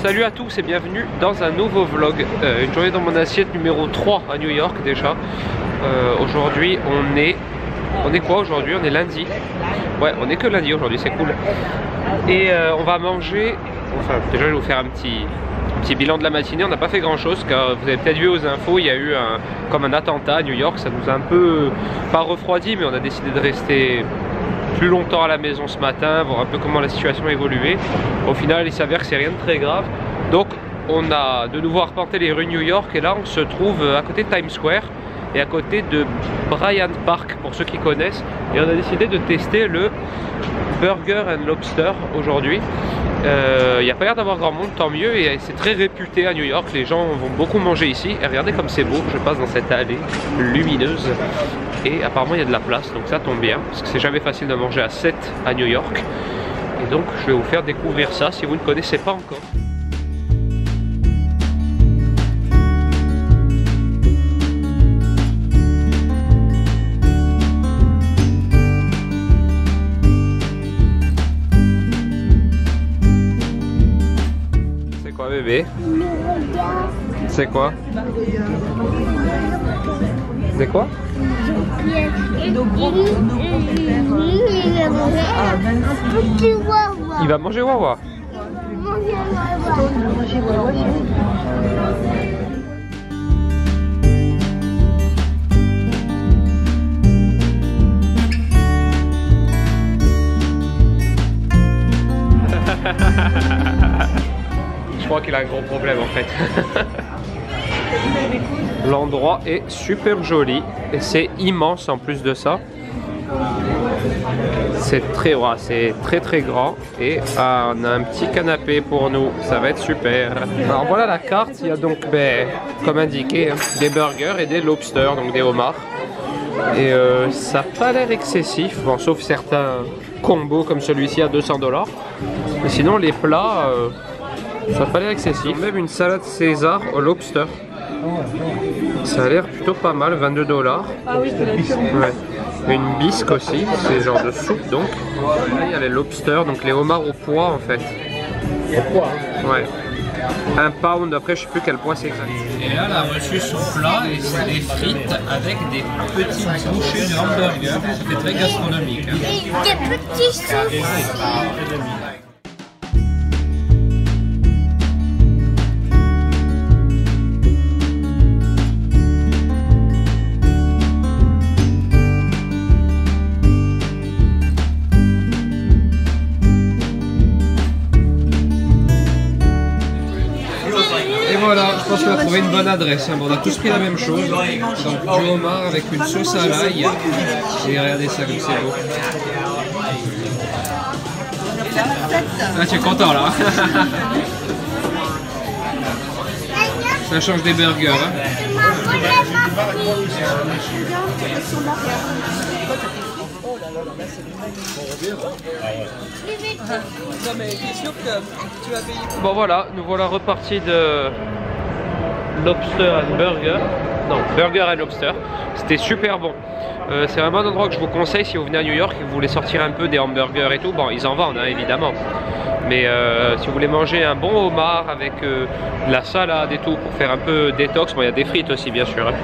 Salut à tous et bienvenue dans un nouveau vlog. Une journée dans mon assiette numéro 3 à New York déjà. Aujourd'hui on est quoi aujourd'hui? On est lundi. Ouais, on est que lundi aujourd'hui, c'est cool. Et on va manger, enfin déjà je vais vous faire un petit bilan de la matinée. On n'a pas fait grand chose car vous avez peut-être vu aux infos, il y a eu comme un attentat à New York. Ça nous a un peu, pas refroidi, mais on a décidé de rester plus longtemps à la maison ce matin, voir un peu comment la situation a évolué. Au final il s'avère que c'est rien de très grave. Donc on a de nouveau arpenté les rues New York et là on se trouve à côté de Times Square et à côté de Bryant Park pour ceux qui connaissent, et on a décidé de tester le Burger and Lobster aujourd'hui. Il n'y a pas l'air d'avoir grand monde, tant mieux, et c'est très réputé à New York, les gens vont beaucoup manger ici. Et regardez comme c'est beau, je passe dans cette allée lumineuse et apparemment il y a de la place, donc ça tombe bien parce que c'est jamais facile de manger à 7 à New York. Et donc je vais vous faire découvrir ça si vous ne connaissez pas encore. Bébé, c'est quoi? C'est quoi? Il va manger Wawa. Je crois qu'il a un gros problème en fait. L'endroit est super joli et c'est immense en plus de ça. C'est très grand et on a un petit canapé pour nous, ça va être super. Alors voilà la carte, il y a donc comme indiqué des burgers et des lobsters, donc des homards. Et ça n'a pas l'air excessif, bon, sauf certains combos comme celui-ci à 200 $. Mais sinon les plats... ça n'a pas l'air excessif. Même une salade César au lobster. Ça a l'air plutôt pas mal, 22 $. Ah oui, c'est la pire. Ouais. Une bisque aussi, c'est genre de soupe donc. Là il y a les lobsters, donc les homards au poids en fait. Au poids? Ouais. 1 pound, après je sais plus quel poids c'est exact. Et là, elle a reçu son plat et c'est des frites avec des petites bouchées de hamburger. Ça fait très gastronomique. Hein. Des petits sauces. Voilà, je pense qu'on a trouvé une bonne adresse. Bon, on a tous pris la même chose. Donc du homard avec une sauce à l'ail. Et regardez ça comme c'est beau. Ah, tu es content là. Ça change des burgers. Hein. Bon voilà, nous voilà repartis de Lobster and Burger. Non, Burger and Lobster. C'était super bon. C'est vraiment un endroit que je vous conseille si vous venez à New York et que vous voulez sortir un peu des hamburgers et tout. Bon, ils en vendent hein, évidemment. Mais si vous voulez manger un bon homard avec de la salade et tout pour faire un peu détox, bon il y a des frites aussi bien sûr. Hein.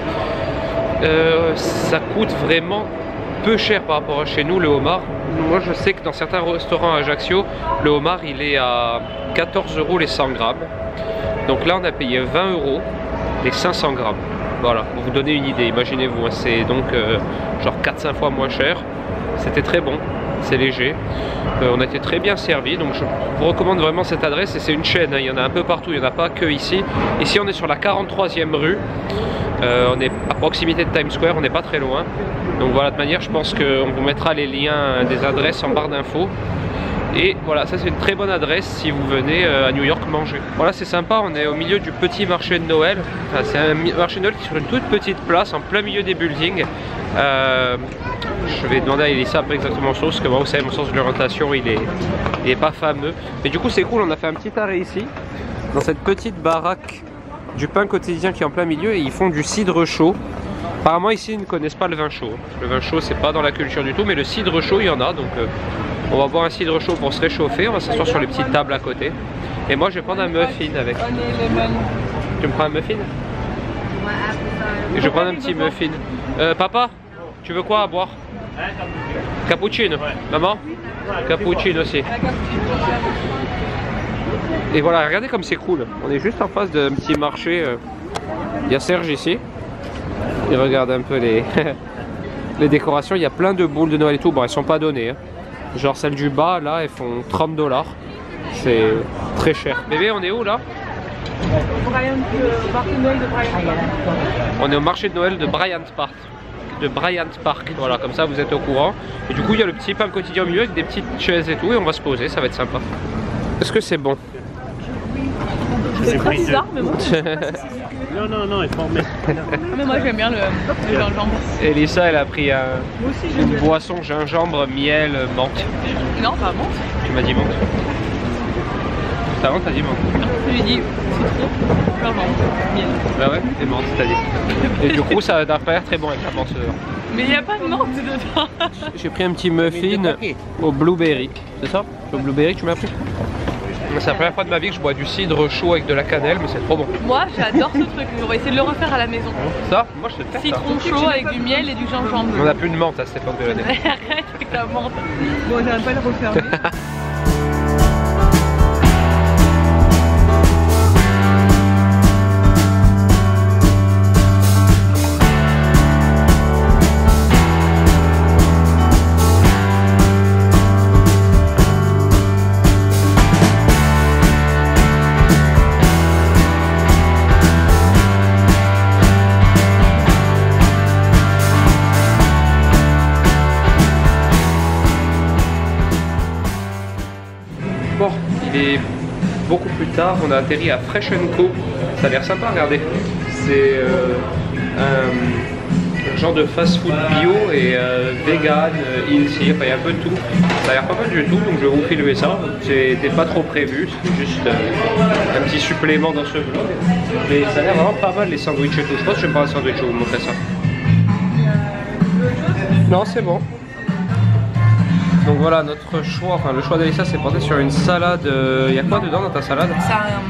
Ça coûte vraiment peu cher par rapport à chez nous le homard. Moi je sais que dans certains restaurants à Ajaccio, le homard il est à 14 € les 100 grammes. Donc là on a payé 20 € les 500 grammes. Voilà, pour vous donner une idée, imaginez-vous, hein, c'est donc genre 4-5 fois moins cher. C'était très bon, c'est léger. On a été très bien servi, donc je vous recommande vraiment cette adresse. Et c'est une chaîne, hein, il y en a un peu partout, il n'y en a pas que ici. Ici on est sur la 43e rue. On est à proximité de Times Square, on n'est pas très loin. Donc voilà, de manière, je pense qu'on vous mettra les liens des adresses en barre d'infos. Et voilà, ça c'est une très bonne adresse si vous venez à New York manger. Voilà, c'est sympa, on est au milieu du petit marché de Noël. Enfin, c'est un marché de Noël qui est sur une toute petite place, en plein milieu des buildings. Je vais demander à Elissa après exactement ça, parce que moi, vous savez, mon sens de l'orientation, il est pas fameux. Mais du coup, c'est cool, on a fait un petit arrêt ici, dans cette petite baraque du pain quotidien qui est en plein milieu, et ils font du cidre chaud. Apparemment ici ils ne connaissent pas le vin chaud. Le vin chaud c'est pas dans la culture du tout, mais le cidre chaud il y en a, donc on va boire un cidre chaud pour se réchauffer. On va s'asseoir sur les petites tables à côté Et moi je vais prendre un muffin avec. Tu me prends un muffin? Et je vais prendre un petit muffin. Papa, tu veux quoi à boire? Cappuccino. Ouais. Maman? Cappuccino aussi. Et voilà, regardez comme c'est cool. On est juste en face d'un petit marché. Il y a Serge ici. Il regarde un peu les, les décorations. Il y a plein de boules de Noël et tout. Bon, elles sont pas données. Hein. Genre celles du bas, là, elles font 30 $. C'est très cher. Bébé, on est où là? On est au marché de Noël de Bryant Park. Voilà, comme ça vous êtes au courant. Et du coup, il y a le petit pain quotidien au milieu avec des petites chaises et tout. Et on va se poser, ça va être sympa. Est-ce que c'est bon? C'est très bizarre, mais bon. Non, il faut en mettre. Mais moi j'aime bien le gingembre. Elissa, elle a pris une boisson gingembre, miel, menthe. Non, pas menthe. Tu m'as dit menthe. Avant, t'as dit menthe. Non, je lui ai dit citron, gingembre, miel. Bah ouais, et menthe, t'as dit. Et du coup, ça n'a pas l'air très bon avec la menthe. Mais il n'y a pas de menthe dedans. J'ai pris un petit muffin au blueberry. C'est ça? Le blueberry que tu m'as pris? C'est la première fois de ma vie que je bois du cidre chaud avec de la cannelle, mais c'est trop bon. Moi j'adore ce truc, on va essayer de le refaire à la maison. Ça? Moi je sais faire citron ça. chaud avec du miel et du gingembre. On n'a plus de menthe à cette époque de l'année. Arrête avec ta menthe. Bon, on va pas le refaire. Bon, il est beaucoup plus tard, on a atterri à Fresh & Co. Ça a l'air sympa, regardez. C'est un genre de fast-food bio et vegan, healthy, enfin il y a un peu de tout. Ça a l'air pas mal du tout, donc je vais vous filmer ça. C'était pas trop prévu, c'était juste un petit supplément dans ce vlog. Mais ça a l'air vraiment pas mal les sandwichs et tout. Je pense que je vais me prendre un sandwich, je vais vous montrer ça. Non, c'est bon. Donc voilà, notre choix, enfin le choix d'Elissa s'est porté sur une salade. Il y a quoi dedans dans ta salade? C'est un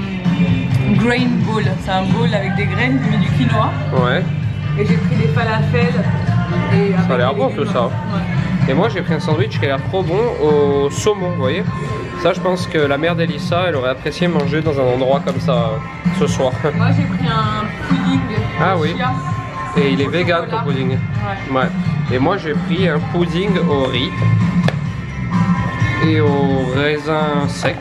grain bowl, c'est un bowl avec des graines, j'ai mis du quinoa. Ouais. Et j'ai pris des falafels. Et ça a l'air bon tout ça. Ouais. Et moi j'ai pris un sandwich qui a l'air trop bon au saumon, vous voyez. Ça je pense que la mère d'Elissa, elle aurait apprécié manger dans un endroit comme ça ce soir. Moi j'ai pris un pudding. Ah oui. Chia. Et il est vegan ton pudding. Ouais. Et moi j'ai pris un pudding au riz et au raisin sec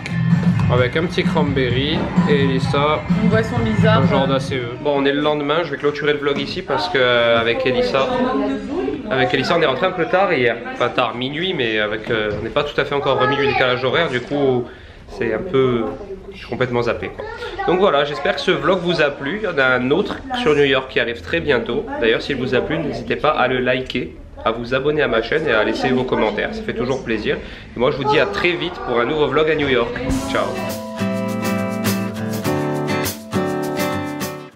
avec un petit cranberry et Elissa une boisson bizarre, un genre d'ACE. Bon, on est le lendemain, je vais clôturer le vlog ici parce que avec Elissa on est rentré un peu tard hier, enfin tard, minuit, mais avec on n'est pas tout à fait encore remis du décalage horaire, du coup c'est un peu, je suis complètement zappé quoi. Donc voilà, j'espère que ce vlog vous a plu. Il y en a un autre sur New York qui arrive très bientôt. D'ailleurs s'il vous a plu, n'hésitez pas à le liker, à vous abonner à ma chaîne et à laisser vos commentaires, ça fait toujours plaisir. Et moi je vous dis à très vite pour un nouveau vlog à New York. Ciao.